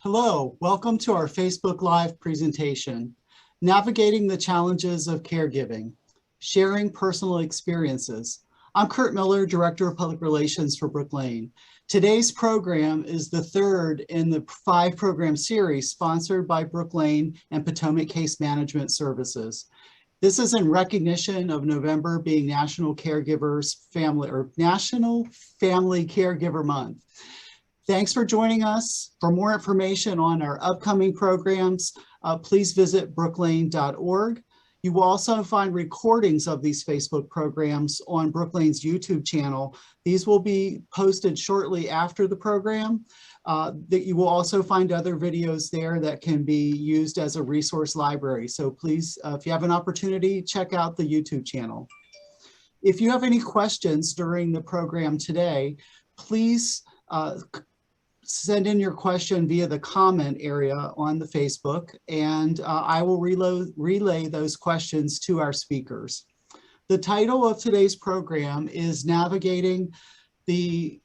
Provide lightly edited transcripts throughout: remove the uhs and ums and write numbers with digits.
Hello, welcome to our Facebook Live presentation, Navigating the Challenges of Caregiving, Sharing Personal Experiences. I'm Kurt Miller, Director of Public Relations for Brook Lane. Today's program is the third in the 5-program series sponsored by Brook Lane and Potomac Case Management Services. This is in recognition of November being National Family Caregiver Month. Thanks for joining us. For more information on our upcoming programs, please visit brooklane.org. You will also find recordings of these Facebook programs on Brook Lane's YouTube channel. These will be posted shortly after the program. You will also find other videos there that can be used as a resource library. So please, if you have an opportunity, check out the YouTube channel. If you have any questions during the program today, please send in your question via the comment area on the Facebook, and I will relay those questions to our speakers. The title of today's program is Navigating the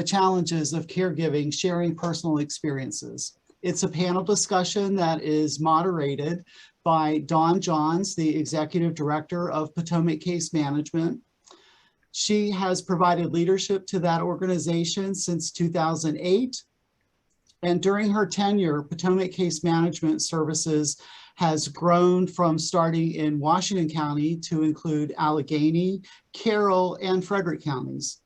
Challenges of Caregiving, Sharing Personal Experiences. It's a panel discussion that is moderated by Dawn Johns, the Executive Director of Potomac Case Management. She has provided leadership to that organization since 2008. And during her tenure, Potomac Case Management Services has grown from starting in Washington County to include Allegheny, Carroll, and Frederick counties.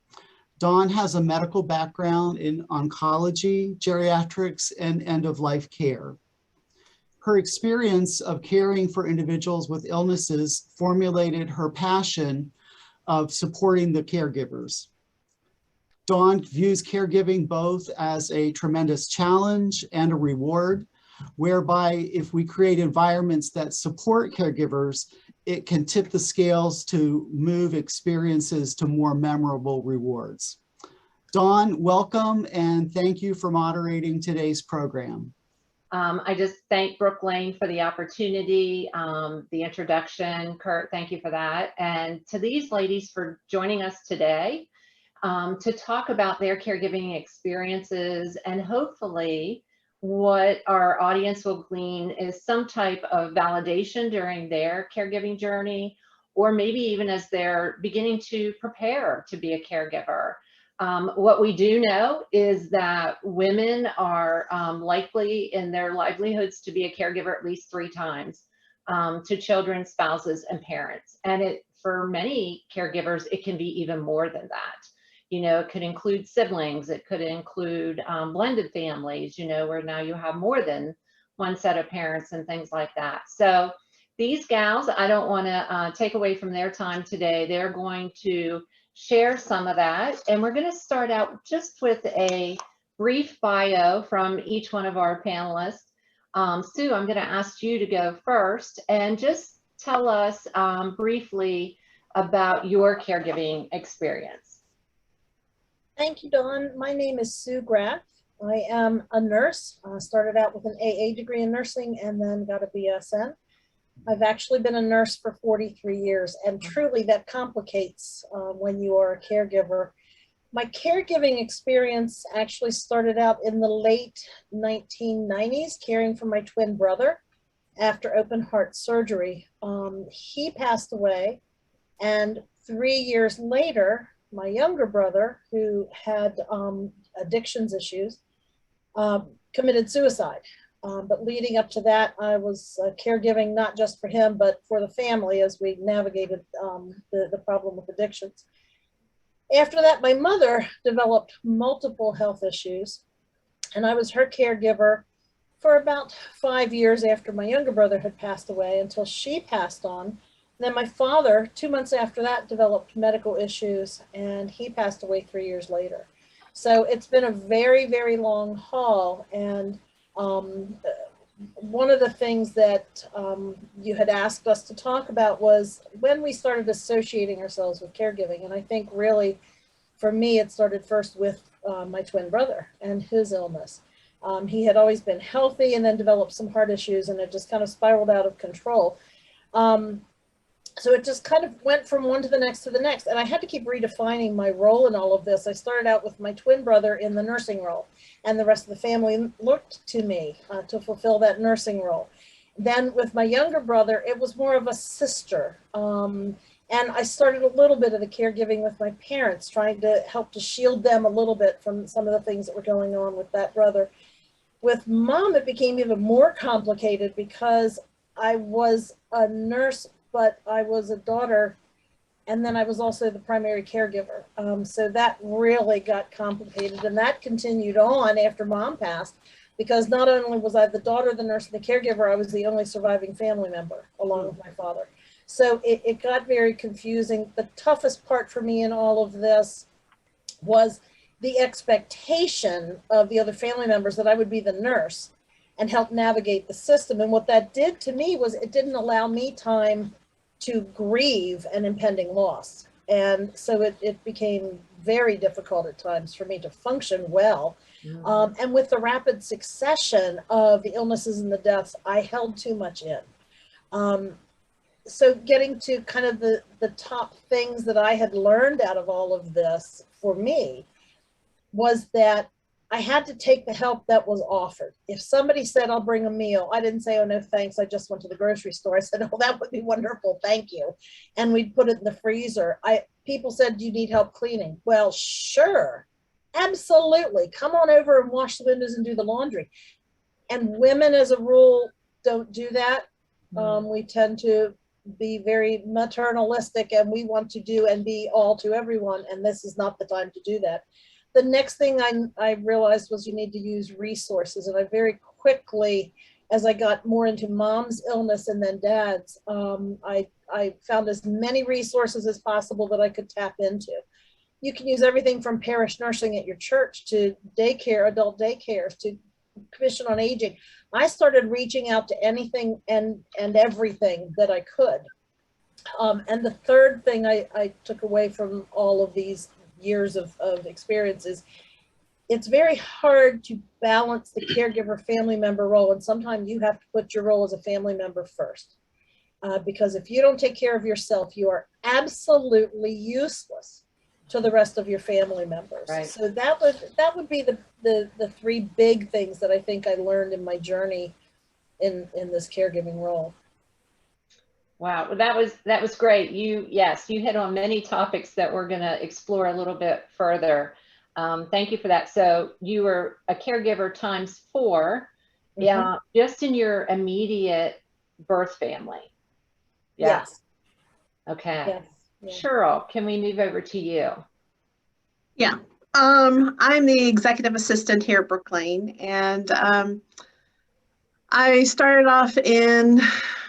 Dawn has a medical background in oncology, geriatrics, and end-of-life care. Her experience of caring for individuals with illnesses formulated her passion of supporting the caregivers. Dawn views caregiving both as a tremendous challenge and a reward, whereby if we create environments that support caregivers, it can tip the scales to move experiences to more memorable rewards. Dawn, welcome, and thank you for moderating today's program. I just thank Brook Lane for the opportunity, the introduction. Kurt, thank you for that. And to these ladies for joining us today to talk about their caregiving experiences, and hopefully what our audience will glean is some type of validation during their caregiving journey, or maybe even as they're beginning to prepare to be a caregiver. What we do know is that women are likely in their livelihoods to be a caregiver at least 3 times to children, spouses, and parents. And for many caregivers, it can be even more than that. You know, it could include siblings, it could include blended families, you know, where now you have more than one set of parents and things like that. So these gals, I don't want to take away from their time today. They're going to share some of that. And we're going to start out just with a brief bio from each one of our panelists. Sue, I'm going to ask you to go first and just tell us briefly about your caregiving experience. Thank you, Dawn. My name is Sue Graf. I am a nurse. Started out with an AA degree in nursing and then got a BSN. I've actually been a nurse for 43 years, and truly that complicates when you are a caregiver. My caregiving experience actually started out in the late 1990s, caring for my twin brother after open heart surgery. He passed away, and 3 years later, my younger brother, who had addictions issues, committed suicide. But leading up to that, I was caregiving not just for him, but for the family as we navigated the problem with addictions. After that, my mother developed multiple health issues, and I was her caregiver for about 5 years after my younger brother had passed away until she passed on. And then my father, 2 months after that, developed medical issues, and he passed away 3 years later. So it's been a very, very long haul. And one of the things that you had asked us to talk about was when we started associating ourselves with caregiving. And I think really, for me, it started first with my twin brother and his illness. He had always been healthy and then developed some heart issues, and it just kind of spiraled out of control. So it just kind of went from one to the next to the next. And I had to keep redefining my role in all of this. I started out with my twin brother in the nursing role, and the rest of the family looked to me to fulfill that nursing role. Then with my younger brother, it was more of a sister. And I started a little bit of the caregiving with my parents, trying to help to shield them a little bit from some of the things that were going on with that brother. With mom, it became even more complicated because I was a nurse, but I was a daughter, and then I was also the primary caregiver. So that really got complicated, and that continued on after mom passed, because not only was I the daughter, the nurse, and the caregiver, I was the only surviving family member along with my father. So it got very confusing. The toughest part for me in all of this was the expectation of the other family members that I would be the nurse and help navigate the system. And what that did to me was it didn't allow me time to grieve an impending loss. And so it became very difficult at times for me to function well. And with the rapid succession of the illnesses and the deaths, I held too much in. So getting to kind of the top things that I had learned out of all of this for me was that I had to take the help that was offered. If somebody said, I'll bring a meal, I didn't say, oh, no, thanks. I just went to the grocery store. I said, oh, that would be wonderful. Thank you. And we'd put it in the freezer. People said, do you need help cleaning? Well, sure. Absolutely. Come on over and wash the windows and do the laundry. And women, as a rule, don't do that. We tend to be very maternalistic, and we want to do and be all to everyone. And this is not the time to do that. The next thing I realized was you need to use resources. And I very quickly, as I got more into mom's illness and then dad's, I found as many resources as possible that I could tap into. You can use everything from parish nursing at your church to daycare, adult daycares, to Commission on Aging. I started reaching out to anything and everything that I could. And the third thing I took away from all of these years of experiences, it's very hard to balance the caregiver family member role, and sometimes you have to put your role as a family member first, because if you don't take care of yourself, you are absolutely useless to the rest of your family members. Right. So that would be the three big things that I think I learned in my journey in this caregiving role. Wow, that was great. Yes, you hit on many topics that we're going to explore a little bit further. Thank you for that. So you were a caregiver times 4, yeah, just in your immediate birth family. Yeah. Yes. Okay. Yes. Yeah. Cheryl, can we move over to you? Yeah. I'm the executive assistant here at Brook Lane, and I started off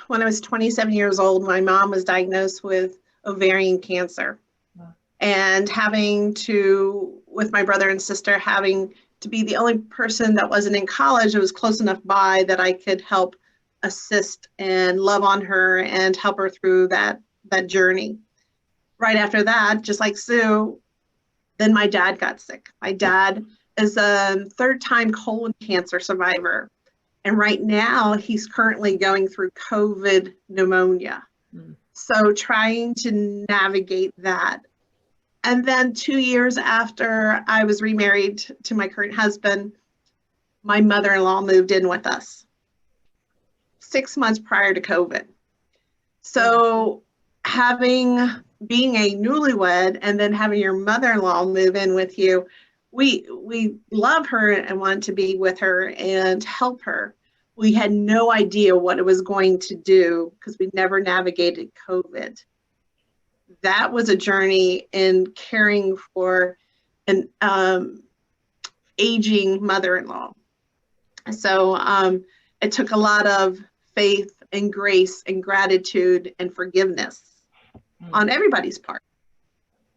when I was 27 years old. My mom was diagnosed with ovarian cancer, and with my brother and sister, having to be the only person that wasn't in college, it was close enough by that I could help assist and love on her and help her through that journey. Right after that, just like Sue, then my dad got sick. My dad is a 3rd-time colon cancer survivor. And right now he's currently going through COVID pneumonia. So trying to navigate that. And then 2 years after I was remarried to my current husband, my mother-in-law moved in with us 6 months prior to COVID. So being a newlywed and then having your mother-in-law move in with you, we love her and want to be with her and help her. We had no idea what it was going to do because we never navigated COVID. That was a journey in caring for an aging mother-in-law. So it took a lot of faith and grace and gratitude and forgiveness on everybody's part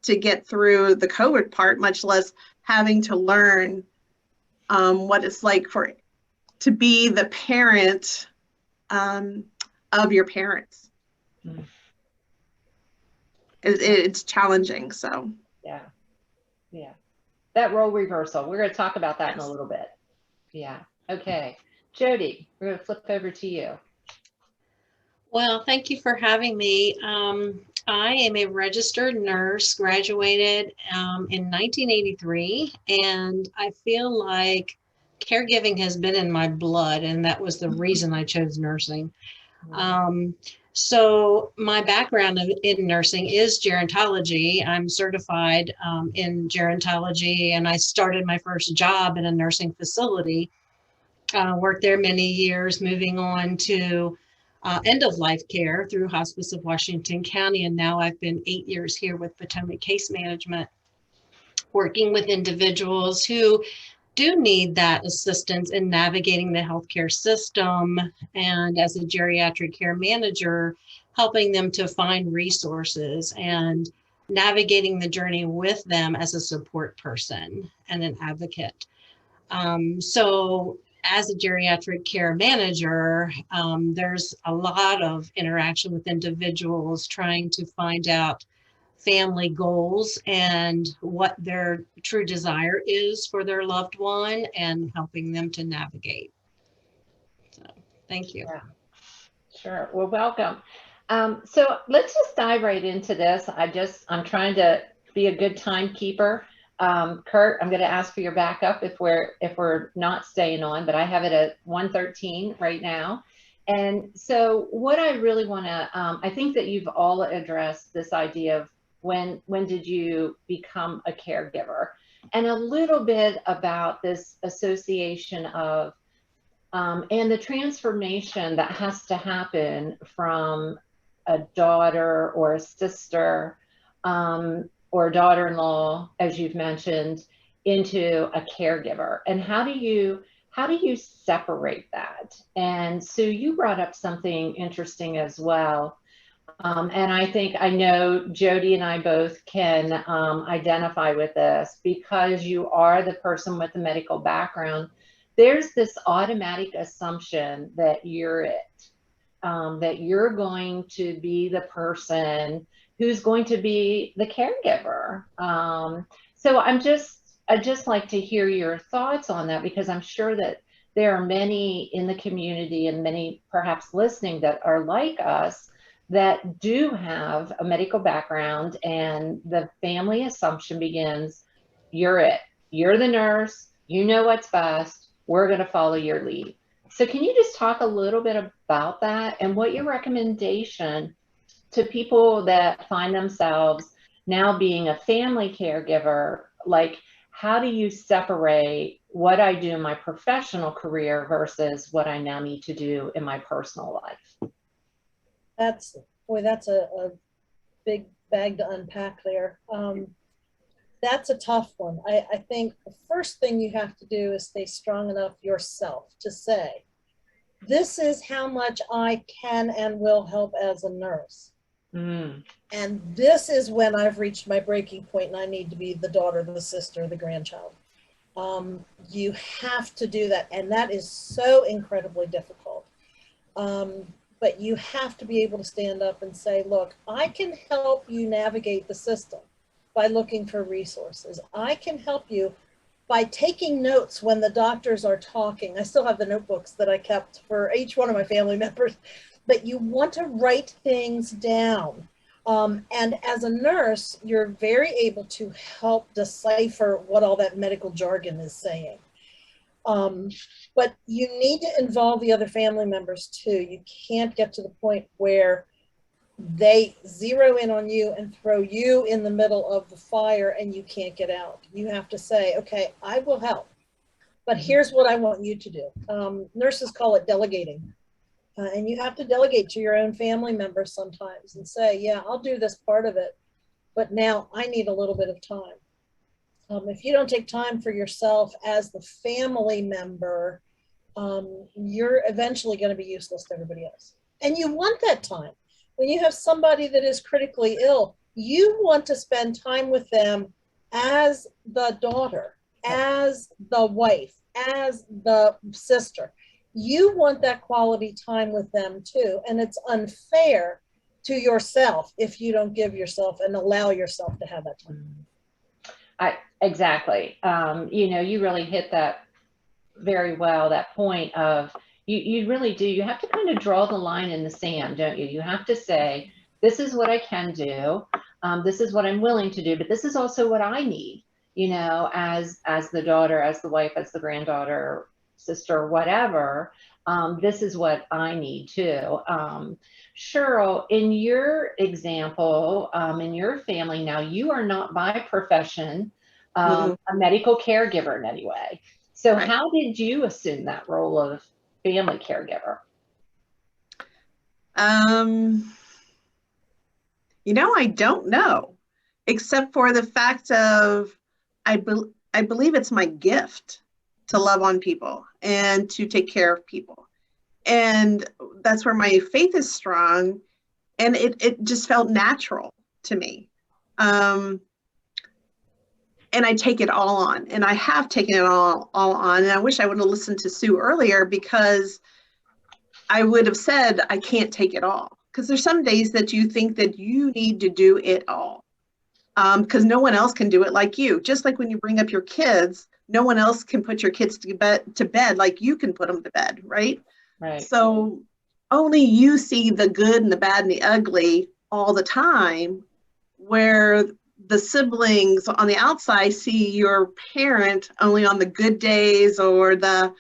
to get through the COVID part, much less having to learn what it's like to be the parent of your parents. It's challenging. So yeah, that role reversal. We're going to talk about that in a little bit. Yeah. Okay, Jody, we're going to flip over to you. Well, thank you for having me. I am a registered nurse, graduated in 1983, and I feel like caregiving has been in my blood, and that was the reason I chose nursing. So my background in nursing is gerontology. I'm certified in gerontology, and I started my first job in a nursing facility. Worked there many years, moving on to end-of-life care through Hospice of Washington County, and now I've been 8 years here with Potomac Case Management, working with individuals who do need that assistance in navigating the healthcare system, and as a geriatric care manager, helping them to find resources and navigating the journey with them as a support person and an advocate. So as a geriatric care manager, there's a lot of interaction with individuals trying to find out family goals and what their true desire is for their loved one and helping them to navigate. So, thank you. Yeah, sure. Well, welcome. So let's just dive right into this. I'm trying to be a good timekeeper. Kurt, I'm going to ask for your backup if we're not staying on, but I have it at 1:13 right now. And so what I really want to, I think that you've all addressed this idea of when did you become a caregiver, and a little bit about this association of, and the transformation that has to happen from a daughter or a sister, or a daughter-in-law, as you've mentioned, into a caregiver. And how do you separate that? And Sue, you brought up something interesting as well. And I know Jody and I both can identify with this, because you are the person with the medical background. There's this automatic assumption that you're it, that you're going to be the person who's going to be the caregiver. So I'd just like to hear your thoughts on that, because I'm sure that there are many in the community and many perhaps listening that are like us, that do have a medical background, and the family assumption begins, you're it, you're the nurse, you know what's best, we're going to follow your lead. So can you just talk a little bit about that, and what your recommendation to people that find themselves now being a family caregiver, like, how do you separate what I do in my professional career versus what I now need to do in my personal life? That's a big bag to unpack there. That's a tough one. I think the first thing you have to do is stay strong enough yourself to say, this is how much I can and will help as a nurse. And this is when I've reached my breaking point and I need to be the daughter, the sister, the grandchild. You have to do that. And that is so incredibly difficult. But you have to be able to stand up and say, look, I can help you navigate the system by looking for resources. I can help you by taking notes when the doctors are talking. I still have the notebooks that I kept for each one of my family members, but you want to write things down. And as a nurse, you're very able to help decipher what all that medical jargon is saying. But you need to involve the other family members too. You can't get to the point where they zero in on you and throw you in the middle of the fire and you can't get out. You have to say, okay, I will help, but here's what I want you to do. Nurses call it delegating. And you have to delegate to your own family members sometimes and say, yeah, I'll do this part of it, but now I need a little bit of time. If you don't take time for yourself as the family member, you're eventually going to be useless to everybody else. And you want that time. When you have somebody that is critically ill, you want to spend time with them as the daughter, as the wife, as the sister. You want that quality time with them too. And it's unfair to yourself if you don't give yourself and allow yourself to have that time. Exactly. You know, you really hit that very well, that point of, You really do. You have to kind of draw the line in the sand, don't you? You have to say, this is what I can do. This is what I'm willing to do, but this is also what I need, you know, as the daughter, as the wife, as the granddaughter, sister, whatever. This is what I need too. Cheryl, in your example, in your family now, you are not by profession a medical caregiver in any way. So Right. how did you assume that role of family caregiver? You know, I don't know, except for the fact of I believe it's my gift to love on people and to take care of people. And that's where my faith is strong. And it just felt natural to me. And I take it all on, and I have taken it all on. And I wish I would have listened to Sue earlier, because I would have said, I can't take it all. Because there's some days that you think that you need to do it all. Because no one else can do it like you. Just like when you bring up your kids, no one else can put your kids to bed like you can put them to bed, right? Right. So only you see the good and the bad and the ugly all the time, where the siblings on the outside see your parent only on the good days, or the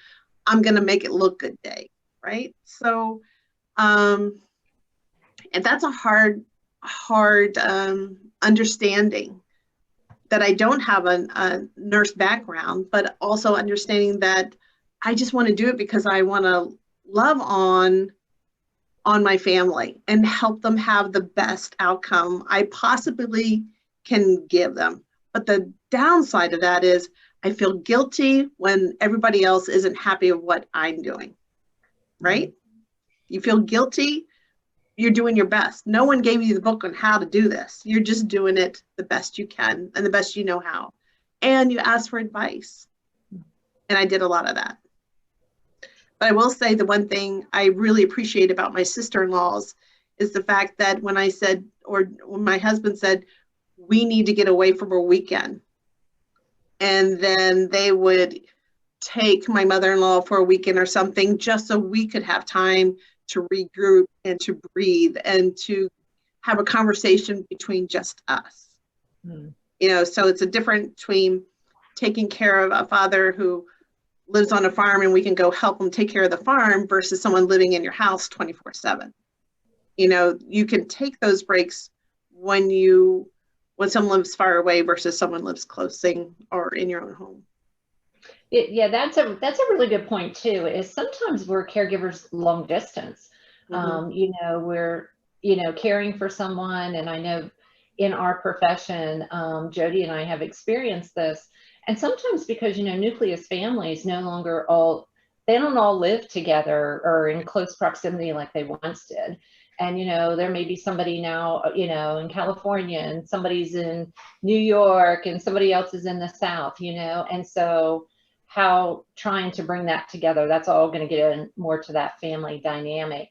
I'm going to make it look good day, right? So, and that's a hard understanding, that I don't have a nurse background, but also understanding that I just want to do it because I want to love on my family and help them have the best outcome I possibly can give them. But the downside of that is I feel guilty when everybody else isn't happy with what I'm doing, right? You feel guilty. You're doing your best. No one gave you the book on how to do this. You're just doing it the best you can and the best you know how. And you ask for advice. And I did a lot of that. But I will say the one thing I really appreciate about my sister-in-laws is the fact that when I said, or when my husband said, we need to get away for a weekend, and then they would take my mother-in-law for a weekend or something, just so we could have time to regroup and to breathe and to have a conversation between just us. You know, so it's a difference between taking care of a father who lives on a farm and we can go help them take care of the farm, versus someone living in your house 24/7. You know, you can take those breaks when someone lives far away versus someone lives close or in your own home. Yeah, that's a really good point too, is sometimes we're caregivers long distance. You know, we're, you know, caring for someone, and I know in our profession, Jody and I have experienced this. And sometimes because, you know, nucleus families no longer they don't all live together or in close proximity like they once did. And, you know, there may be somebody now, you know, in California, and somebody's in New York, and somebody else is in the South, you know, and so how trying to bring that together, that's all going to get in more to that family dynamic.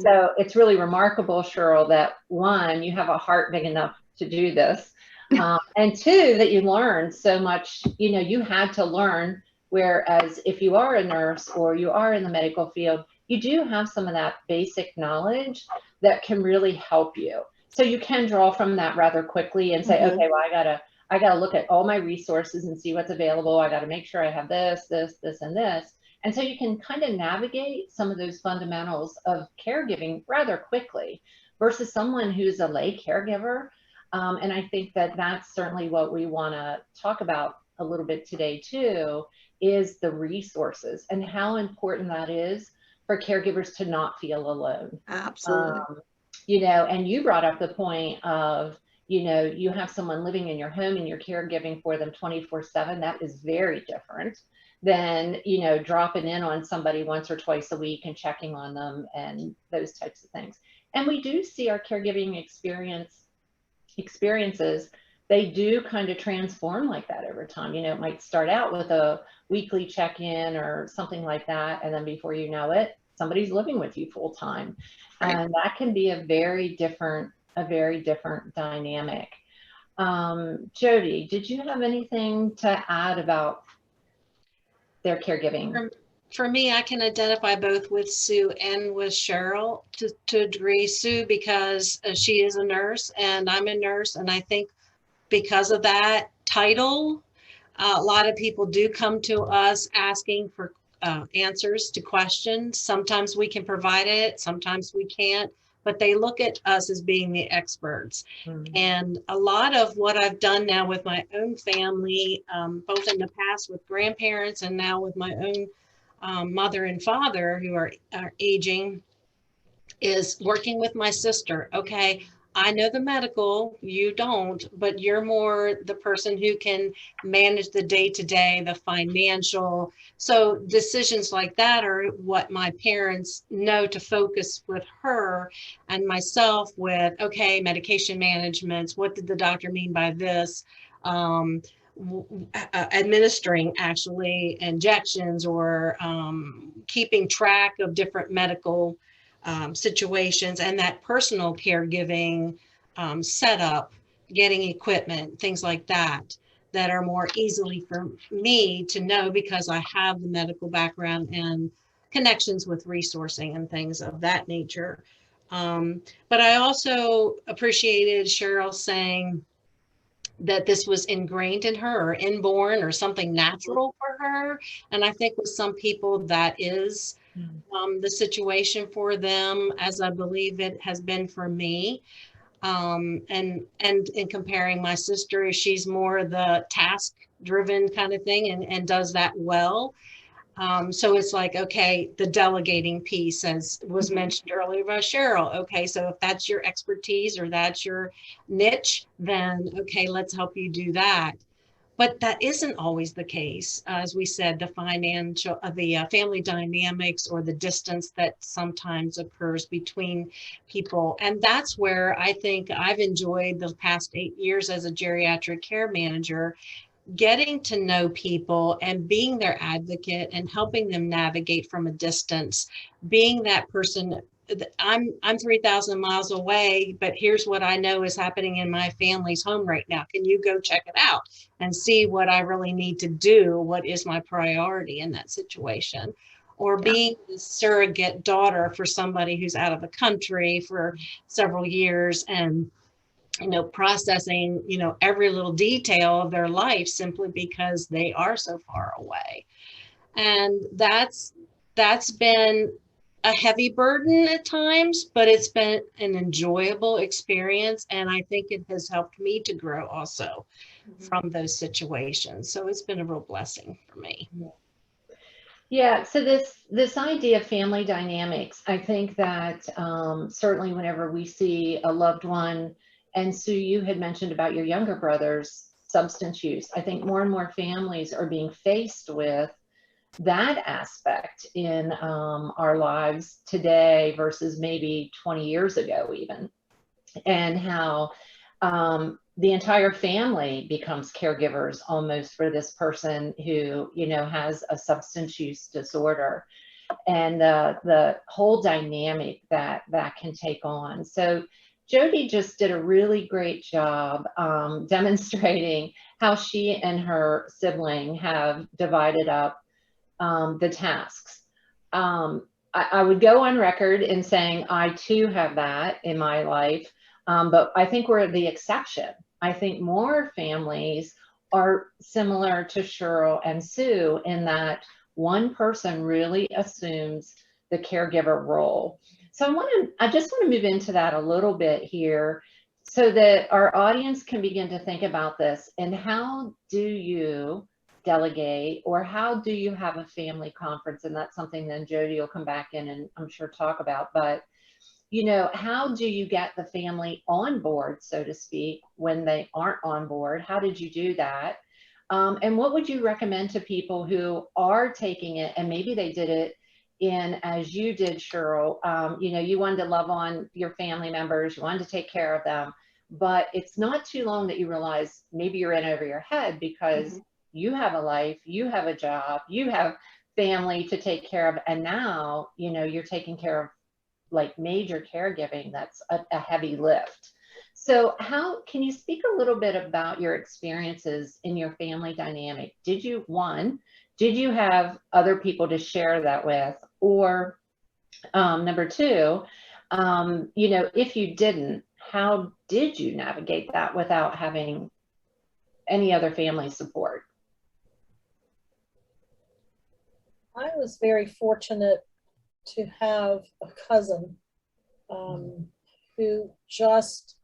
So it's really remarkable, Cheryl, that one, you have a heart big enough to do this. And two, that you learned so much, you know, you had to learn, whereas if you are a nurse or you are in the medical field, you do have some of that basic knowledge that can really help you. So you can draw from that rather quickly and say, okay, well, I gotta look at all my resources and see what's available. I gotta make sure I have this, this, this, and this. And so you can kind of navigate some of those fundamentals of caregiving rather quickly versus someone who's a lay caregiver. And I think that that's certainly what we want to talk about a little bit today too, is the resources and how important that is for caregivers to not feel alone. Absolutely. You know, and you brought up the point of, you know, you have someone living in your home and you're caregiving for them 24/7. That is very different than, you know, dropping in on somebody once or twice a week and checking on them and those types of things. And we do see our caregiving experiences, they do kind of transform like that over time. You know, it might start out with a weekly check-in or something like that, and then before you know it, somebody's living with you full time. Right. And that can be a very different dynamic. Jody, did you have anything to add about their caregiving? For me, I can identify both with Sue and with Cheryl to a degree. Sue, because she is a nurse and I'm a nurse. And I think because of that title, a lot of people do come to us asking for answers to questions. Sometimes we can provide it, sometimes we can't, but they look at us as being the experts. And a lot of what I've done now with my own family, both in the past with grandparents and now with my own mother and father who are aging, is working with my sister. Okay, I know the medical, you don't, but you're more the person who can manage the day-to-day, the financial. So decisions like that are what my parents know to focus with her and myself with, okay, medication management. What did the doctor mean by this? Administering actually injections or keeping track of different medical situations, and that personal caregiving setup, getting equipment, things like that, that are more easily for me to know because I have the medical background and connections with resourcing and things of that nature. But I also appreciated Cheryl saying that this was ingrained in her or inborn or something natural for her. And I think with some people that is the situation for them, as I believe it has been for me. And in comparing my sister, she's more the task driven kind of thing and does that well. So it's like, okay, the delegating piece, as was mentioned earlier by Cheryl. Okay, so if that's your expertise or that's your niche, then okay, let's help you do that. But that isn't always the case. As we said, the family dynamics or the distance that sometimes occurs between people. And that's where I think I've enjoyed the past 8 years as a geriatric care manager, getting to know people and being their advocate and helping them navigate from a distance, being that person. I'm 3,000 miles away, but here's what I know is happening in my family's home right now. Can you go check it out and see what I really need to do? What is my priority in that situation? Or being the surrogate daughter for somebody who's out of the country for several years and processing, every little detail of their life simply because they are so far away. And that's been a heavy burden at times, but it's been an enjoyable experience. And I think it has helped me to grow also from those situations. So it's been a real blessing for me. Yeah, so this idea of family dynamics, I think that certainly whenever we see a loved one, and Sue, you had mentioned about your younger brother's substance use, I think more and more families are being faced with that aspect in our lives today versus maybe 20 years ago even, and how the entire family becomes caregivers almost for this person who has a substance use disorder, and the whole dynamic that can take on. So Jody just did a really great job demonstrating how she and her sibling have divided up the tasks. I would go on record in saying I too have that in my life, but I think we're the exception. I think more families are similar to Cheryl and Sue in that one person really assumes the caregiver role. So I just want to move into that a little bit here so that our audience can begin to think about this. And how do you delegate, or how do you have a family conference? And that's something then Jody will come back in and I'm sure talk about. But how do you get the family on board, so to speak, when they aren't on board? How did you do that? And what would you recommend to people who are taking it and maybe they did it as you did, Cheryl? You wanted to love on your family members, you wanted to take care of them, but it's not too long that you realize maybe you're in over your head because you have a life, you have a job, you have family to take care of, and now you're taking care of like major caregiving. That's a heavy lift. So how can you speak a little bit about your experiences in your family dynamic? Did you did you have other people to share that with? Or number two, if you didn't, how did you navigate that without having any other family support? I was very fortunate to have a cousin who just,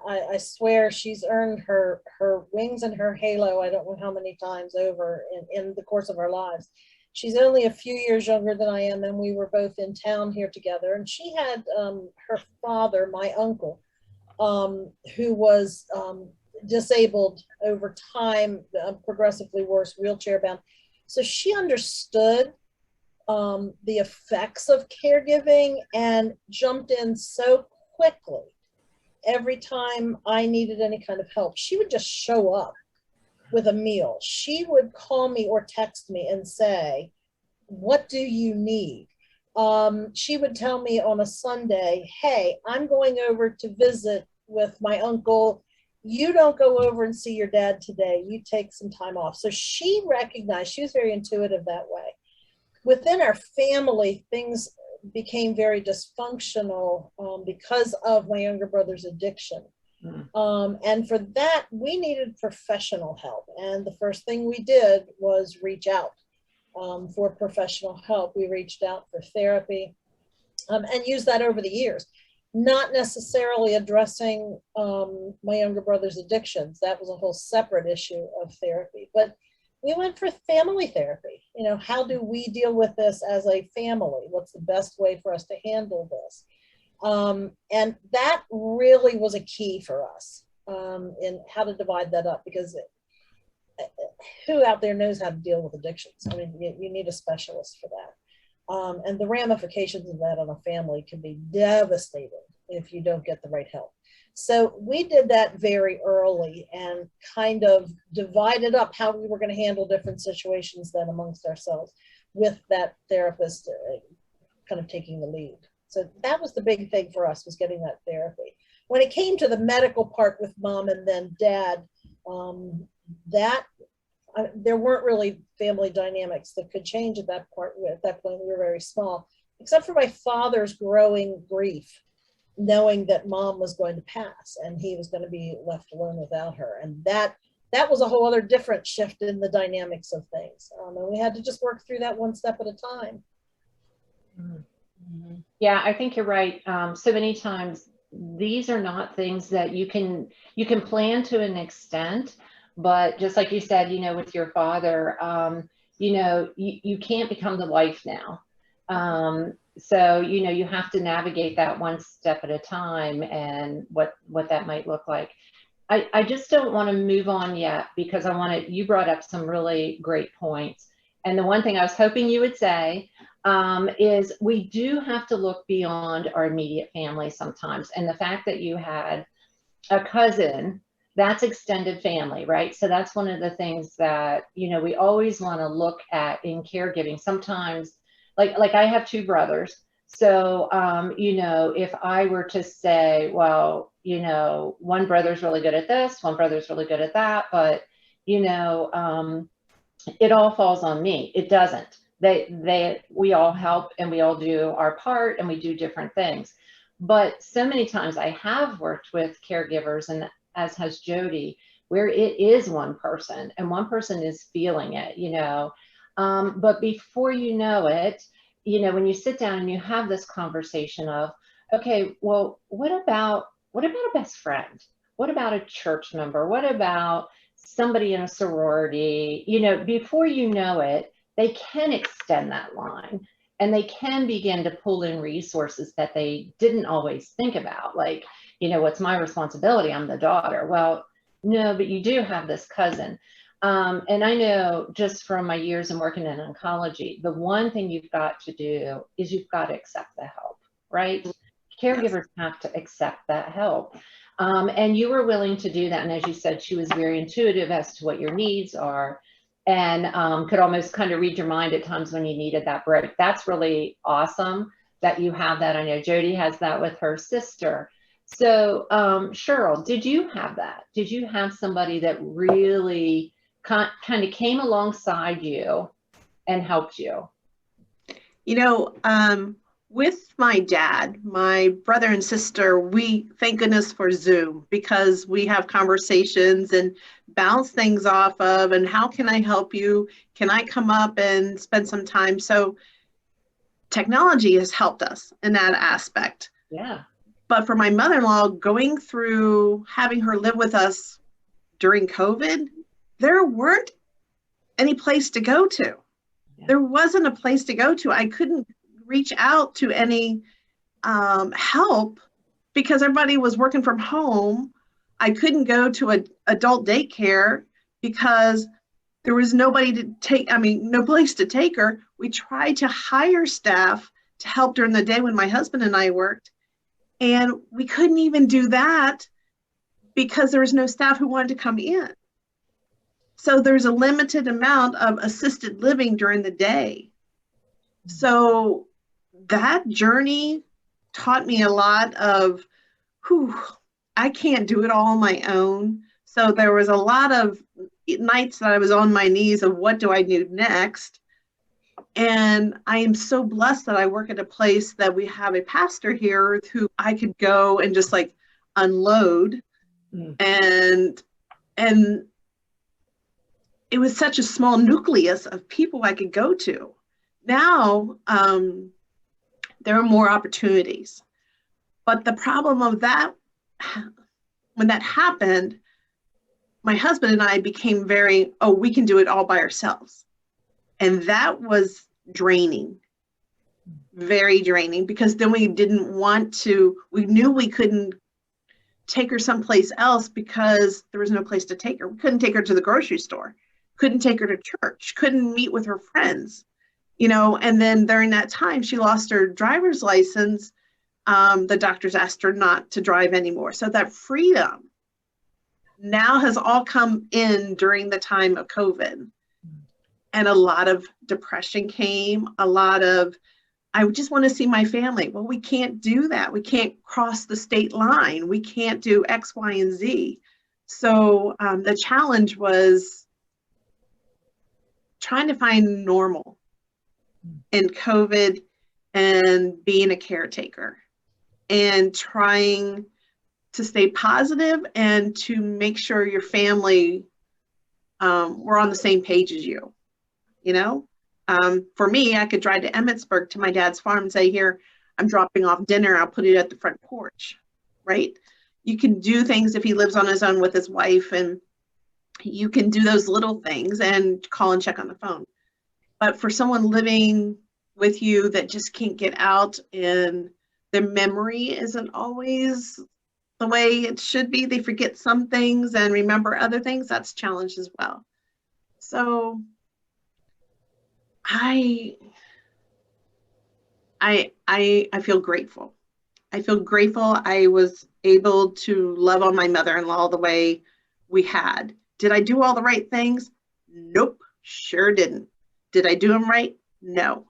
I swear she's earned her wings and her halo, I don't know how many times over in the course of our lives. She's only a few years younger than I am, and we were both in town here together. And she had her father, my uncle, who was disabled over time, progressively worse, wheelchair bound. So she understood the effects of caregiving and jumped in so quickly. Every time I needed any kind of help, she would just show up with a meal. She would call me or text me and say, what do you need? She would tell me on a Sunday, hey, I'm going over to visit with my uncle. You don't go over and see your dad today. You take some time off. So she recognized, she was very intuitive that way. Within our family, things became very dysfunctional because of my younger brother's addiction. And for that, we needed professional help. And the first thing we did was reach out for professional help. We reached out for therapy and used that over the years. Not necessarily addressing my younger brother's addictions. That was a whole separate issue of therapy. But we went for family therapy. How do we deal with this as a family? What's the best way for us to handle this? And that really was a key for us in how to divide that up, because who out there knows how to deal with addictions? I mean, you need a specialist for that. And the ramifications of that on a family can be devastating if you don't get the right help. So we did that very early and kind of divided up how we were going to handle different situations then amongst ourselves, with that therapist kind of taking the lead. So that was the big thing for us, was getting that therapy. When it came to the medical part with mom and then dad, there weren't really family dynamics that could change at that point. At that point, we were very small, except for my father's growing grief, knowing that mom was going to pass and he was going to be left alone without her. And that was a whole other different shift in the dynamics of things. And we had to just work through that one step at a time. Yeah, I think you're right. So many times these are not things that you can plan to an extent, but just like you said, with your father, you can't become the wife now. So, you have to navigate that one step at a time, and what that might look like. I just don't want to move on yet, because you brought up some really great points. And the one thing I was hoping you would say is we do have to look beyond our immediate family sometimes. And the fact that you had a cousin, that's extended family, right? So that's one of the things that, we always want to look at in caregiving. Sometimes, like I have two brothers. So, if I were to say, well, one brother's really good at this, one brother's really good at that, but, it all falls on me. It doesn't. We all help and we all do our part and we do different things. But so many times I have worked with caregivers, and as has Jody, where it is one person and one person is feeling it, but before you know it, when you sit down and you have this conversation of, okay, well, what about a best friend? What about a church member? What about somebody in a sorority? Before you know it, they can extend that line and they can begin to pull in resources that they didn't always think about. Like, what's my responsibility? I'm the daughter. Well, no, but you do have this cousin. And I know just from my years in working in oncology, the one thing you've got to do is you've got to accept the help, right? Caregivers have to accept that help. And you were willing to do that. And as you said, she was very intuitive as to what your needs are, and could almost kind of read your mind at times when you needed that break. That's really awesome that you have that. I know Jody has that with her sister. So Cheryl, did you have that? Did you have somebody that really kind of came alongside you and helped you? You know, with my dad, my brother and sister, we thank goodness for Zoom because we have conversations and bounce things off of, and how can I help you? Can I come up and spend some time? So technology has helped us in that aspect. Yeah. But for my mother-in-law, going through having her live with us during COVID, there weren't any place to go to. Yeah. There wasn't a place to go to. I couldn't reach out to any help because everybody was working from home. I couldn't go to an adult daycare because there was nobody to take, I mean, no place to take her. We tried to hire staff to help during the day when my husband and I worked, and we couldn't even do that because there was no staff who wanted to come in. So there's a limited amount of assisted living during the day. So that journey taught me a lot of, I can't do it all on my own. So there was a lot of nights that I was on my knees of what do I do next? And I am so blessed that I work at a place that we have a pastor here who I could go and just like unload. And it was such a small nucleus of people I could go to. Now, there are more opportunities. But the problem of that, when that happened, my husband and I became very, we can do it all by ourselves. And that was draining, very draining, because then we didn't want to, we knew we couldn't take her someplace else because there was no place to take her. We couldn't take her to the grocery store, couldn't take her to church, couldn't meet with her friends, you know. And then during that time, she lost her driver's license. The doctors asked her not to drive anymore. So that freedom now has all come in during the time of COVID. And a lot of depression came, a lot of, I just want to see my family. Well, we can't do that. We can't cross the state line. We can't do X, Y, and Z. So the challenge was trying to find normal in COVID and being a caretaker and trying to stay positive and to make sure your family were on the same page as you, you know? For me, I could drive to Emmitsburg to my dad's farm and say, here, I'm dropping off dinner. I'll put it at the front porch, right? You can do things if he lives on his own with his wife, and you can do those little things and call and check on the phone. But for someone living with you that just can't get out and their memory isn't always the way it should be, they forget some things and remember other things, that's challenged as well. So I feel grateful. I feel grateful I was able to love on my mother-in-law the way we had. Did I do all the right things? Nope, sure didn't. Did I do them right? No.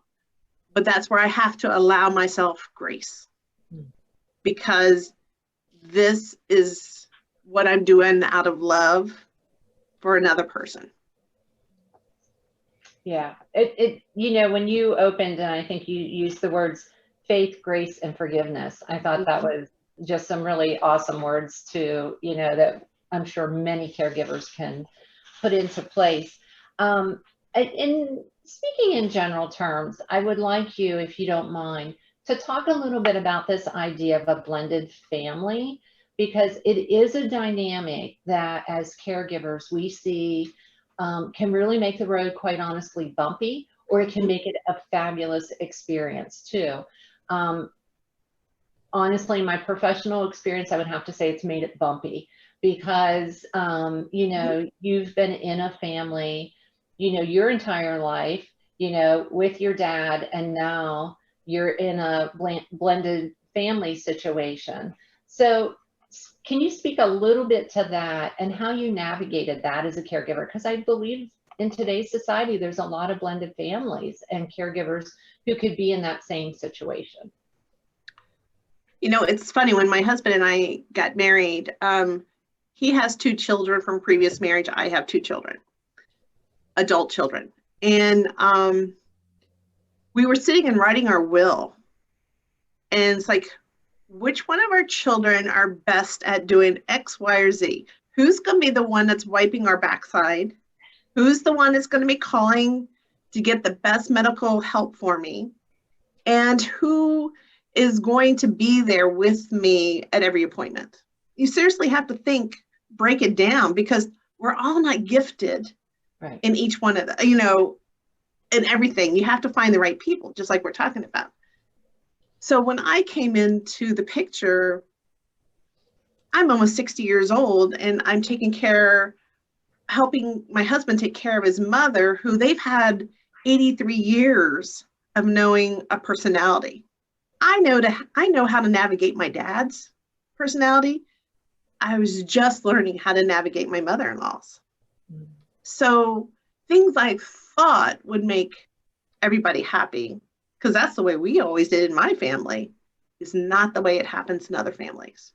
But that's where I have to allow myself grace, because this is what I'm doing out of love for another person. Yeah, you know, when you opened, and I think you used the words faith, grace, and forgiveness, I thought that was just some really awesome words to, you know, that I'm sure many caregivers can put into place. In speaking in general terms, I would like you, if you don't mind, to talk a little bit about this idea of a blended family, because it is a dynamic that as caregivers we see can really make the road, quite honestly, bumpy, or it can make it a fabulous experience too. Honestly, my professional experience, I would have to say it's made it bumpy because, you know, you've been in a family, you know, your entire life, you know, with your dad, and now you're in a blended family situation. So can you speak a little bit to that and how you navigated that as a caregiver? Because I believe in today's society, there's a lot of blended families and caregivers who could be in that same situation. You know, it's funny, when my husband and I got married, he has 2 children from previous marriage. I have 2 children. adult children. And we were sitting and writing our will. And it's like, which one of our children are best at doing X, Y, or Z? Who's going to be the one that's wiping our backside? Who's the one that's going to be calling to get the best medical help for me? And who is going to be there with me at every appointment? You seriously have to think, break it down, because we're all not gifted in each one of the, in everything. You have to find the right people, just like we're talking about. So when I came into the picture, I'm almost 60 years old, and I'm helping my husband take care of his mother, who they've had 83 years of knowing a personality. I know how to navigate my dad's personality. I was just learning how to navigate my mother-in-law's. So things I thought would make everybody happy, because that's the way we always did in my family, is not the way it happens in other families.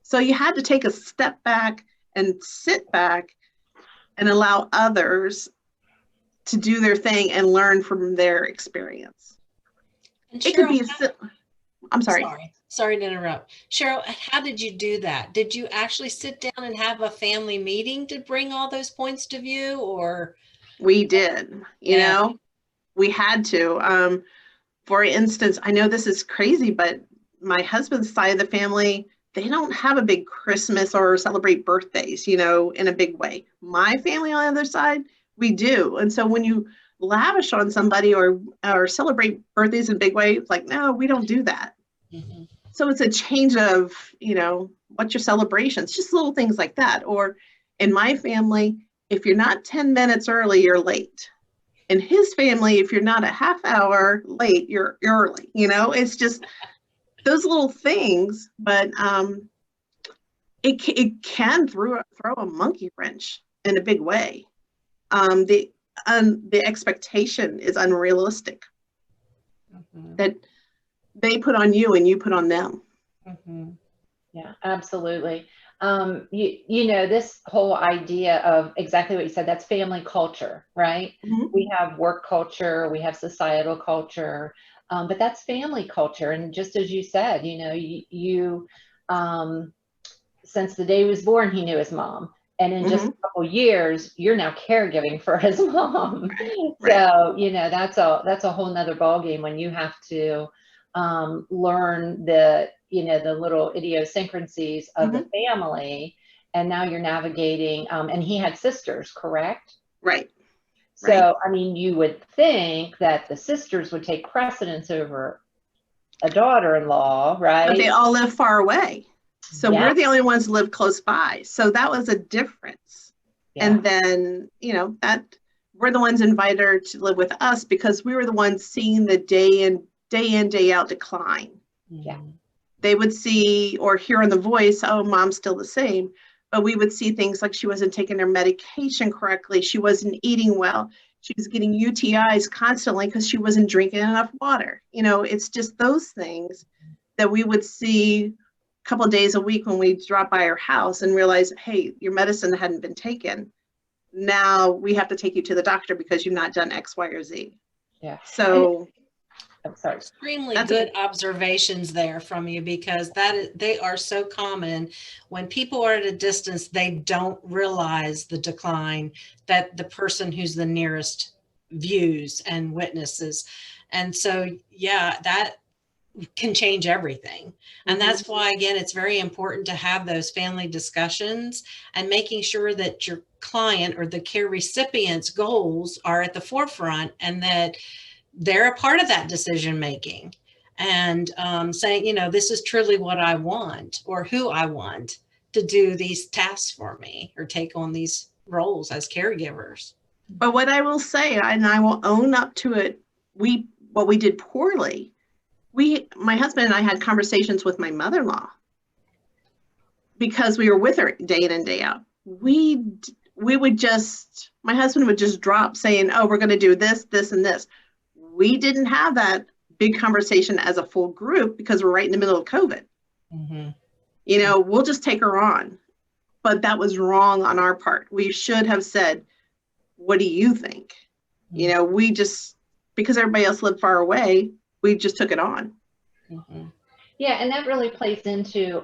So you had to take a step back and sit back and allow others to do their thing and learn from their experience. And It could be Cheryl, I'm sorry. Sorry to interrupt. Cheryl, how did you do that? Did you actually sit down and have a family meeting to bring all those points to view, or? We did, we had to. For instance, I know this is crazy, but my husband's side of the family, they don't have a big Christmas or celebrate birthdays, in a big way. My family on the other side, we do. And so when you lavish on somebody or celebrate birthdays in a big way, it's like, no, we don't do that. Mm-hmm. So it's a change of, what's your celebrations, just little things like that. Or in my family, if you're not 10 minutes early, you're late. In his family, if you're not a half hour late, you're early. It's just those little things, but it can throw a monkey wrench in a big way. The expectation is unrealistic that they put on you and you put on them. Yeah, absolutely. This whole idea of exactly what you said, that's family culture, right? We have work culture, we have societal culture, but that's family culture. And just as you said, you since the day he was born, he knew his mom. And in just a couple years, you're now caregiving for his mom. So, that's a whole nother ballgame when you have to learn the little idiosyncrasies of the family. And now you're navigating, and he had sisters, correct? Right. So, I mean, you would think that the sisters would take precedence over a daughter-in-law, right? But they all live far away. So we're the only ones who live close by. So that was a difference. Yeah. And then, that we're the ones invited her to live with us because we were the ones seeing the day in, day out decline. Yeah. They would see or hear on the voice, oh, mom's still the same. But we would see things like she wasn't taking her medication correctly. She wasn't eating well. She was getting UTIs constantly because she wasn't drinking enough water. It's just those things that we would see a couple of days a week when we drop by her house and realize, hey, your medicine hadn't been taken. Now we have to take you to the doctor because you've not done X, Y, or Z. Yeah. So extremely good observations there from you, because they are so common. When people are at a distance, they don't realize the decline that the person who's the nearest views and witnesses. And so, that can change everything. And that's why, again, it's very important to have those family discussions and making sure that your client or the care recipient's goals are at the forefront and that they're a part of that decision making, and saying, this is truly what I want or who I want to do these tasks for me or take on these roles as caregivers. But what I will say, and I will own up to it, what we did poorly, my husband and I had conversations with my mother-in-law because we were with her day in and day out. My husband would just drop saying, oh, we're going to do this, this, and this. We didn't have that big conversation as a full group because we're right in the middle of COVID. We'll just take her on. But that was wrong on our part. We should have said, what do you think? You know, we just, because everybody else lived far away, we just took it on. Mhm. Yeah, and that really plays into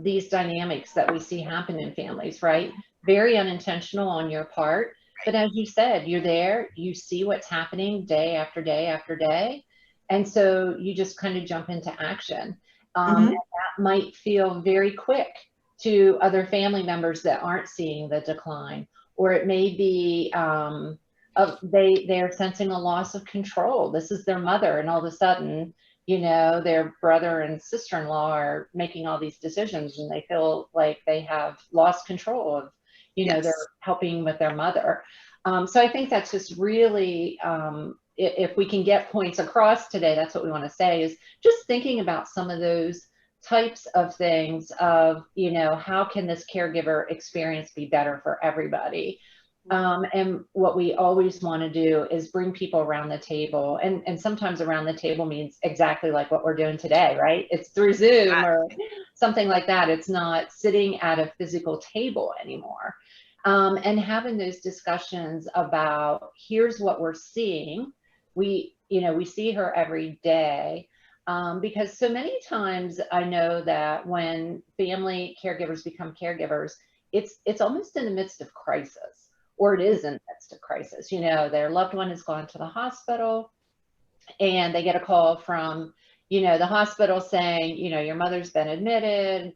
these dynamics that we see happen in families, right? Very unintentional on your part, but as you said, you're there, you see what's happening day after day after day, and so you just kind of jump into action. And that might feel very quick to other family members that aren't seeing the decline, or it may be they're sensing a loss of control. This is their mother, and all of a sudden, you know, their brother and sister-in-law are making all these decisions and they feel like they have lost control of, you know, they're helping with their mother. So I think that's just really, if we can get points across today, that's what we want to say, is just thinking about some of those types of things of, you know, how can this caregiver experience be better for everybody? And what we always want to do is bring people around the table, and sometimes around the table means exactly like what we're doing today, right? It's through Zoom or something like that. It's not sitting at a physical table anymore. And having those discussions about, here's what we're seeing. We see her every day. Because so many times I know that when family caregivers become caregivers, it's almost in the midst of crisis, or it is in the midst of crisis. You know, their loved one has gone to the hospital and they get a call from, you know, the hospital saying, you know, your mother's been admitted,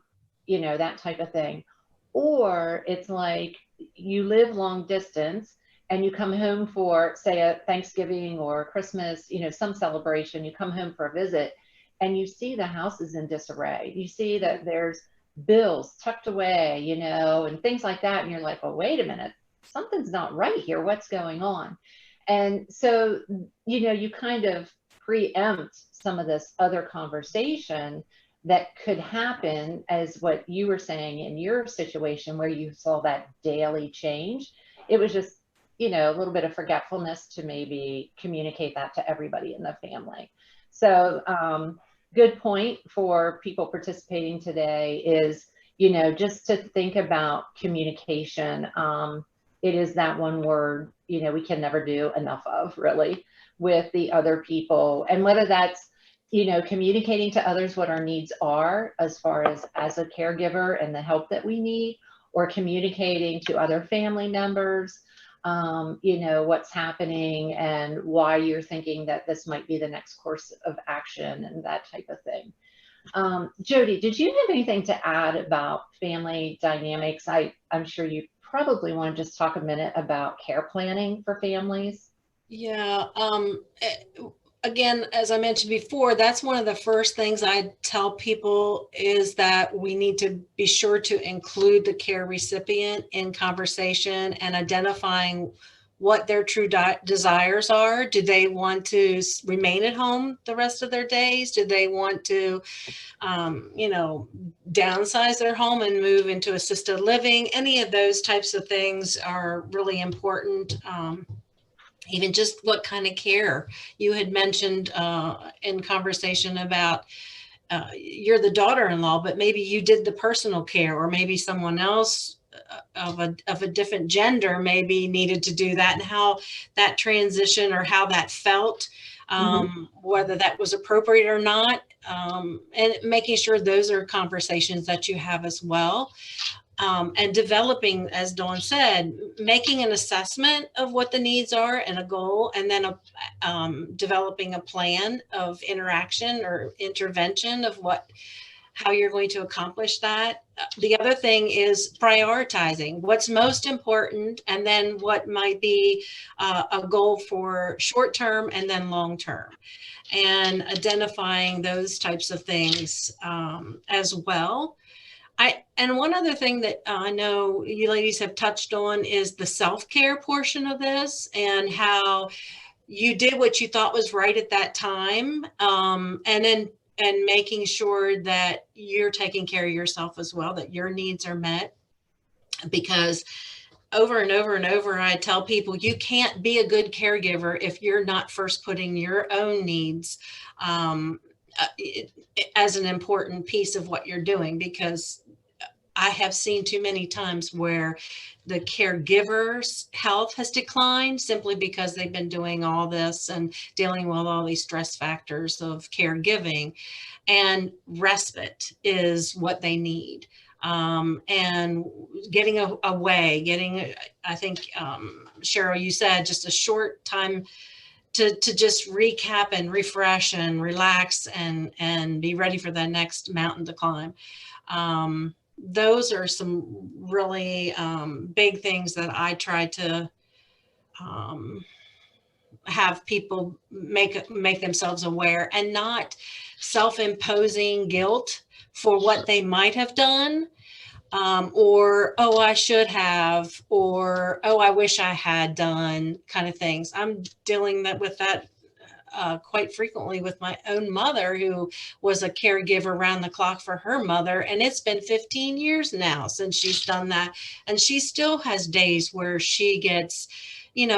you know, that type of thing. Or it's like you live long distance and you come home for, say, a Thanksgiving or Christmas, you know, some celebration, you come home for a visit and you see the house is in disarray. You see that there's bills tucked away, you know, and things like that. And you're like, well, wait a minute, something's not right here. What's going on? And so, you know, you kind of preempt some of this other conversation that could happen, as what you were saying in your situation where you saw that daily change. It was just, you know, a little bit of forgetfulness to maybe communicate that to everybody in the family. So good point for people participating today is, you know, just to think about communication. It is that one word, you know, we can never do enough of, really, with the other people. And whether that's, you know, communicating to others what our needs are as far as a caregiver and the help that we need, or communicating to other family members, you know, what's happening and why you're thinking that this might be the next course of action and that type of thing. Jody, did you have anything to add about family dynamics? I'm sure you probably want to just talk a minute about care planning for families. Yeah. Again, as I mentioned before, that's one of the first things I tell people is that we need to be sure to include the care recipient in conversation and identifying what their true desires are. Do they want to remain at home the rest of their days? Do they want to, you know, downsize their home and move into assisted living? Any of those types of things are really important. Even just what kind of care. You had mentioned in conversation about you're the daughter-in-law, but maybe you did the personal care, or maybe someone else of a different gender maybe needed to do that, and how that transition or how that felt, whether that was appropriate or not, and making sure those are conversations that you have as well. And developing, as Dawn said, making an assessment of what the needs are and a goal, and then developing a plan of interaction or intervention of how you're going to accomplish that. The other thing is prioritizing what's most important, and then what might be a goal for short term and then long term, and identifying those types of things as well. And one other thing that I know you ladies have touched on is the self-care portion of this, and how you did what you thought was right at that time, and making sure that you're taking care of yourself as well, that your needs are met. Because over and over and over, I tell people, you can't be a good caregiver if you're not first putting your own needs as an important piece of what you're doing, because I have seen too many times where the caregiver's health has declined simply because they've been doing all this and dealing with all these stress factors of caregiving, and respite is what they need. And getting away, I think, Cheryl, you said just a short time to just recap and refresh and relax and be ready for the next mountain to climb. Those are some really big things that I try to have people make themselves aware, and not self-imposing guilt for what they might have done, or, oh, I should have, or, oh, I wish I had done, kind of things. I'm dealing with that quite frequently with my own mother, who was a caregiver around the clock for her mother. And it's been 15 years now since she's done that. And she still has days where she gets,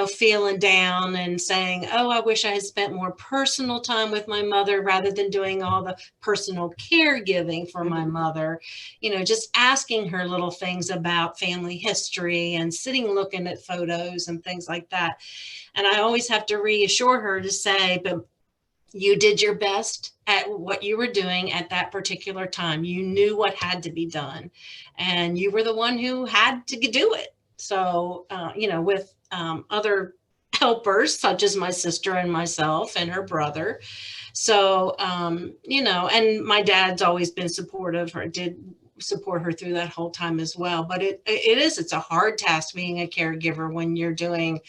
feeling down and saying, oh, I wish I had spent more personal time with my mother rather than doing all the personal caregiving for my mother. Just asking her little things about family history and sitting looking at photos and things like that. And I always have to reassure her to say, but you did your best at what you were doing at that particular time. You knew what had to be done, and you were the one who had to do it. So, with other helpers, such as my sister and myself and her brother. So, and my dad's always been supportive, or did support her through that whole time as well. But it's a hard task being a caregiver when you're doing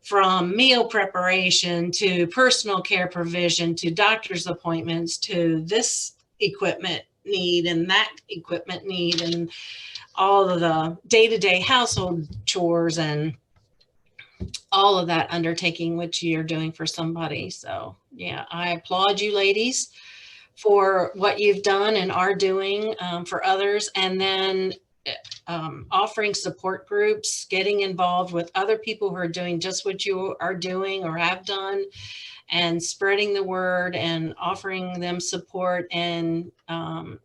from meal preparation to personal care provision to doctor's appointments to this equipment need and that equipment need and all of the day-to-day household chores and all of that undertaking which you're doing for somebody. So yeah, I applaud you ladies for what you've done and are doing for others. And then offering support groups, getting involved with other people who are doing just what you are doing or have done, and spreading the word and offering them support, and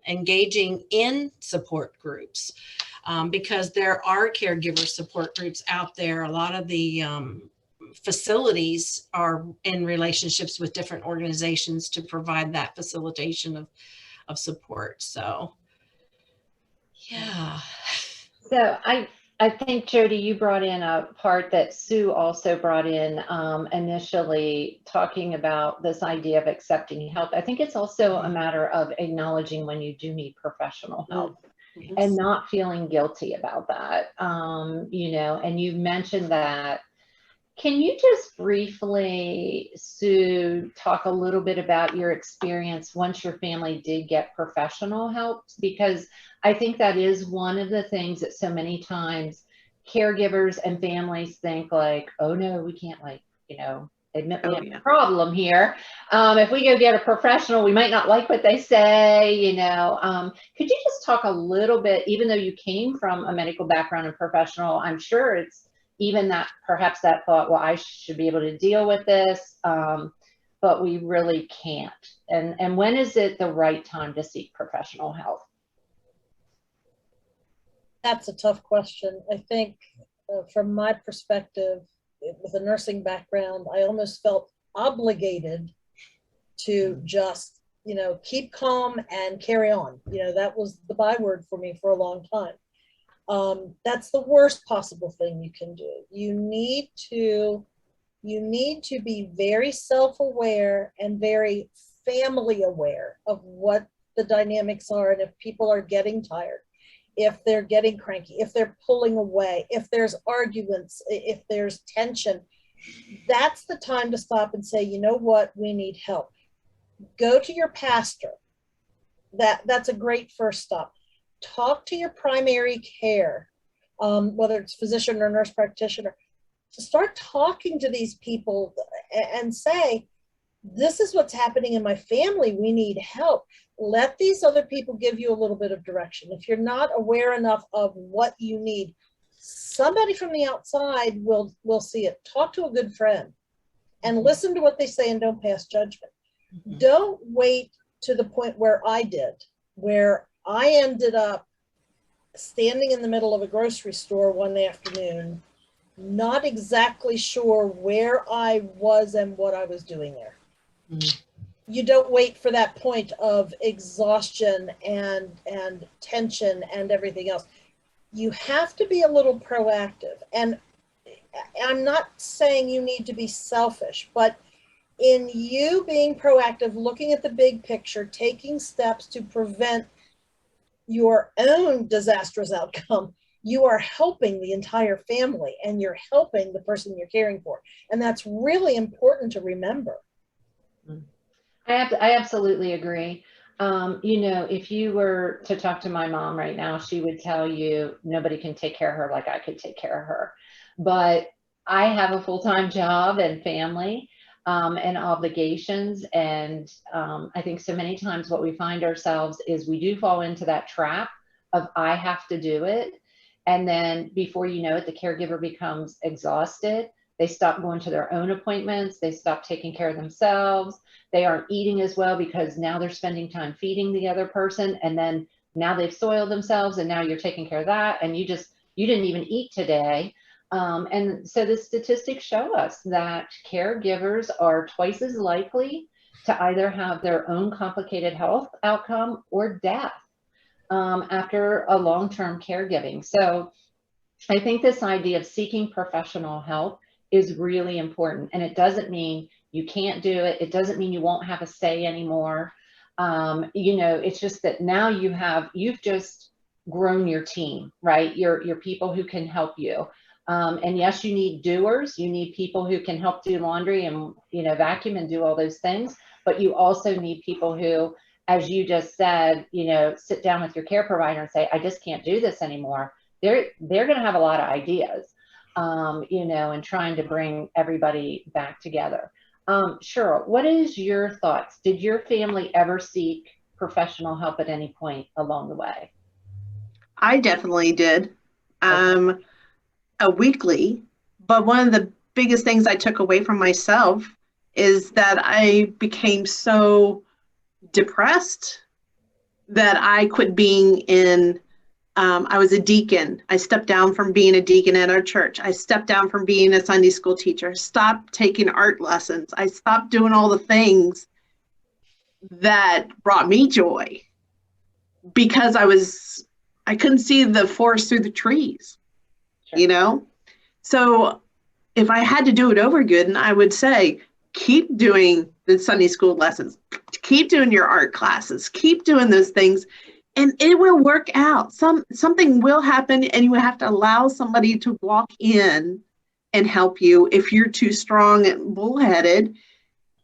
engaging in support groups, because there are caregiver support groups out there. A lot of the facilities are in relationships with different organizations to provide that facilitation of support. So yeah. So I think, Jody, you brought in a part that Sue also brought in initially, talking about this idea of accepting help. I think it's also a matter of acknowledging when you do need professional help. Yes. And not feeling guilty about that. And you mentioned that. Can you just briefly, Sue, talk a little bit about your experience once your family did get professional help? Because I think that is one of the things that so many times caregivers and families think like, oh no, we can't admit we have a problem here. If we go get a professional, we might not like what they say, Could you just talk a little bit, even though you came from a medical background and professional, I'm sure it's even that perhaps that thought, well, I should be able to deal with this, but we really can't. And when is it the right time to seek professional help? That's a tough question. I think from my perspective, with a nursing background, I almost felt obligated to just, keep calm and carry on. That was the byword for me for a long time. That's the worst possible thing you can do. You need to be very self-aware and very family aware of what the dynamics are, and if people are getting tired, if they're getting cranky, if they're pulling away, if there's arguments, if there's tension, that's the time to stop and say, you know what, we need help. Go to your pastor. That's a great first stop. Talk to your primary care, whether it's physician or nurse practitioner. Start talking to these people and say, this is what's happening in my family. We need help. Let these other people give you a little bit of direction. If you're not aware enough of what you need, somebody from the outside will see it. Talk to a good friend and listen to what they say, and don't pass judgment. Mm-hmm. Don't wait to the point where I did, where I ended up standing in the middle of a grocery store one afternoon, not exactly sure where I was and what I was doing there. You don't wait for that point of exhaustion and tension and everything else. You have to be a little proactive. And I'm not saying you need to be selfish, but in you being proactive, looking at the big picture, taking steps to prevent your own disastrous outcome, you are helping the entire family and you're helping the person you're caring for. And that's really important to remember. I absolutely agree. You know, if you were to talk to my mom right now, she would tell you nobody can take care of her like I could take care of her. But I have a full-time job and family and obligations. And I think so many times what we find ourselves is we do fall into that trap of I have to do it. And then before you know it, the caregiver becomes exhausted. They stop going to their own appointments. They stop taking care of themselves. They aren't eating as well because now they're spending time feeding the other person. And then now they've soiled themselves and now you're taking care of that. And you didn't even eat today. And so the statistics show us that caregivers are twice as likely to either have their own complicated health outcome or death after a long-term caregiving. So I think this idea of seeking professional help is really important. And it doesn't mean you can't do it. It doesn't mean you won't have a say anymore. You know, it's just that now you've just grown your team, right? Your people who can help you. And yes, you need doers. You need people who can help do laundry and, you know, vacuum and do all those things. But you also need people who, as you just said, you know, sit down with your care provider and say, I just can't do this anymore. They're going to have a lot of ideas, you know, and trying to bring everybody back together. Cheryl, what is your thoughts? Did your family ever seek professional help at any point along the way? I definitely did. A weekly, but one of the biggest things I took away from myself is that I became so depressed that I quit being in, I was a deacon. I stepped down from being a deacon at our church. I stepped down from being a Sunday school teacher, stopped taking art lessons. I stopped doing all the things that brought me joy because I couldn't see the forest through the trees. Sure. You know? So if I had to do it over again, I would say, keep doing the Sunday school lessons, keep doing your art classes, keep doing those things, and it will work out. Something will happen, and you have to allow somebody to walk in and help you. If you're too strong and bullheaded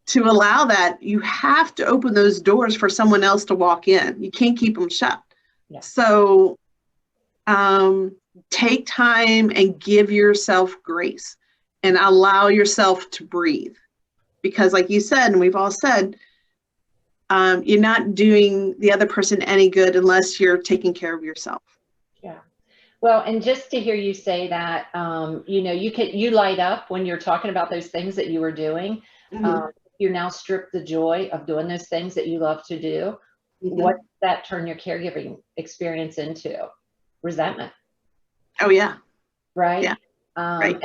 to allow that, you have to open those doors for someone else to walk in. You can't keep them shut. Yeah. So take time and give yourself grace and allow yourself to breathe. Because like you said, and we've all said, you're not doing the other person any good unless you're taking care of yourself. Yeah. Well, and just to hear you say that, you know, you light up when you're talking about those things that you were doing. Mm-hmm. You're now stripped the joy of doing those things that you love to do. Mm-hmm. What does that turn your caregiving experience into? Resentment. Oh yeah. Right. Yeah. Right.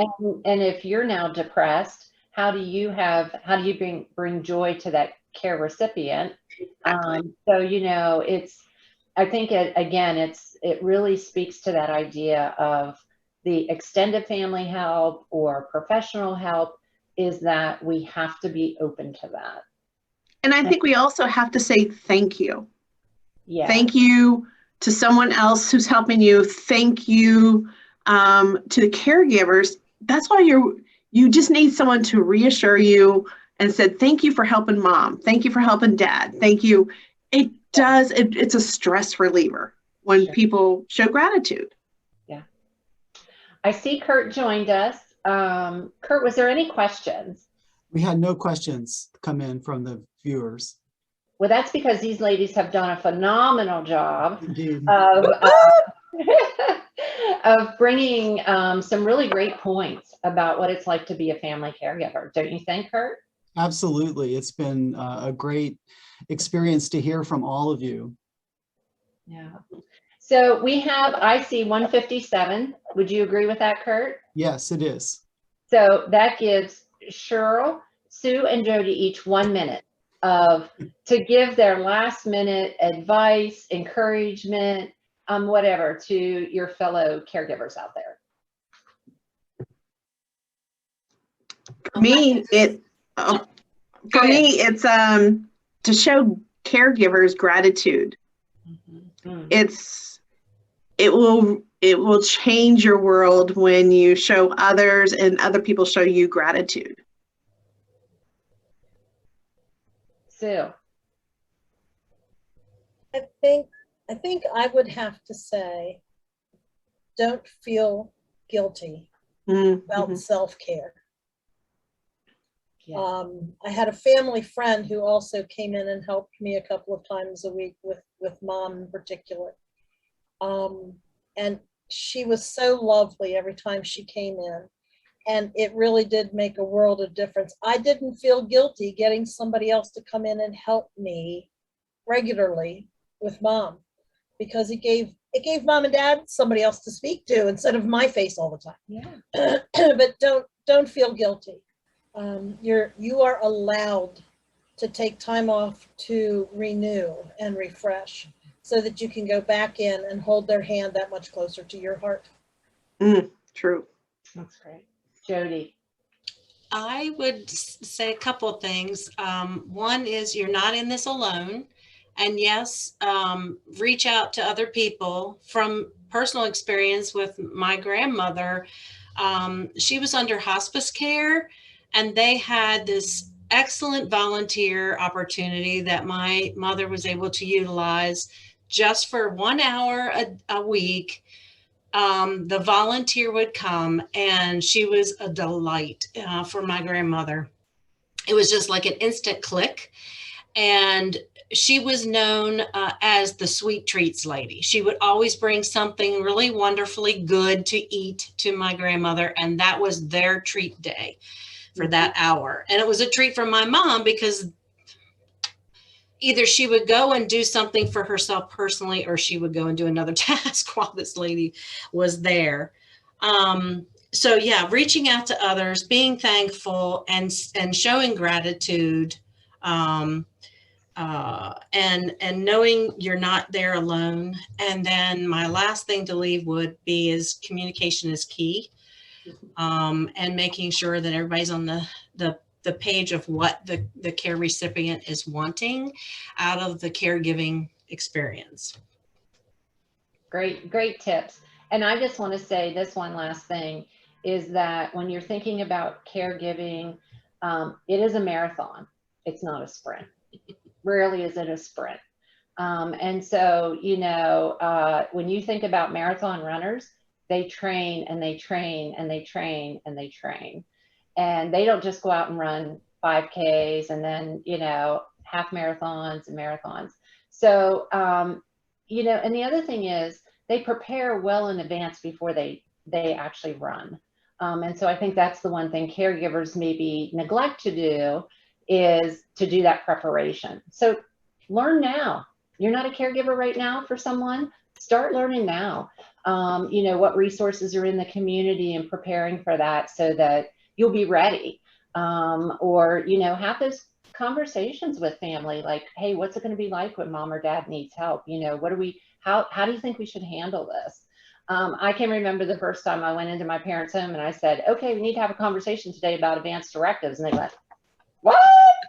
And if you're now depressed, how do you bring joy to that care recipient? Exactly. So, you know, I think it really speaks to that idea of the extended family help or professional help, is that we have to be open to that. And I think we also have to say thank you. Yeah. Thank you to someone else who's helping you. Thank you to the caregivers. That's why you just need someone to reassure you and said, thank you for helping mom. Thank you for helping dad. Thank you. It's a stress reliever when people show gratitude. Yeah. I see Kurt joined us. Kurt, was there any questions? We had no questions come in from the viewers. Well, that's because these ladies have done a phenomenal job of bringing some really great points about what it's like to be a family caregiver. Don't you think, Kurt? Absolutely. It's been a great experience to hear from all of you. Yeah. So we have IC 157. Would you agree with that, Kurt? Yes, it is. So that gives Cheryl, Sue, and Jody each 1 minute to give their last minute advice, encouragement, whatever to your fellow caregivers out there. For me, it's to show caregivers gratitude. Mm. It will change your world when you show others and other people show you gratitude. Sue. I think I would have to say, don't feel guilty about self-care. Yeah. I had a family friend who also came in and helped me a couple of times a week with mom in particular. And she was so lovely every time she came in. And it really did make a world of difference. I didn't feel guilty getting somebody else to come in and help me regularly with mom, because it gave mom and dad somebody else to speak to instead of my face all the time. Yeah. But don't feel guilty. You are allowed to take time off to renew and refresh so that you can go back in and hold their hand that much closer to your heart. True. That's great. Jody. I would say a couple of things. One is you're not in this alone. And yes, reach out to other people. From personal experience with my grandmother, she was under hospice care, and they had this excellent volunteer opportunity that my mother was able to utilize just for 1 hour a week. The volunteer would come, and she was a delight for my grandmother. It was just like an instant click. And she was known as the sweet treats lady. She would always bring something really wonderfully good to eat to my grandmother, and that was their treat day for that hour. And it was a treat for my mom, because either she would go and do something for herself personally, or she would go and do another task while this lady was there. So yeah, reaching out to others, being thankful, and showing gratitude, and knowing you're not there alone. And then my last thing to leave would be is communication is key, and making sure that everybody's on the page of what the care recipient is wanting out of the caregiving experience. Great tips. And I just want to say this one last thing is that when you're thinking about caregiving, it is a marathon. It's not a sprint. Rarely is it a sprint. And so, when you think about marathon runners, they train and they train and they train and they train. And they don't just go out and run 5Ks and then, half marathons and marathons. So, and the other thing is they prepare well in advance before they actually run. And so I think that's the one thing caregivers maybe neglect to do, is to do that preparation. So learn now. You're not a caregiver right now for someone, start learning now. What resources are in the community and preparing for that so that you'll be ready. Or have those conversations with family, like, hey, what's it going to be like when mom or dad needs help? How do you think we should handle this? I can remember the first time I went into my parents' home and I said, okay, we need to have a conversation today about advanced directives. And they went, what?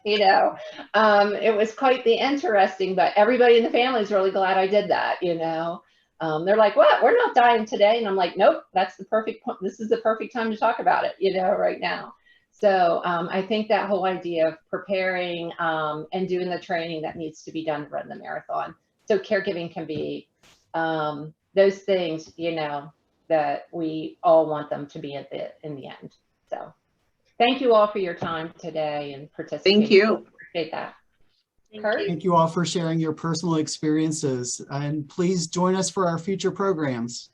It was quite the interesting, but everybody in the family is really glad I did that. They're like, what? We're not dying today. And I'm like, nope, that's the perfect point. This is the perfect time to talk about it, right now. So I think that whole idea of preparing and doing the training that needs to be done to run the marathon. So caregiving can be those things, that we all want them to be in the end. So thank you all for your time today and participating. Thank you. Appreciate that. Thank you all for sharing your personal experiences, and please join us for our future programs.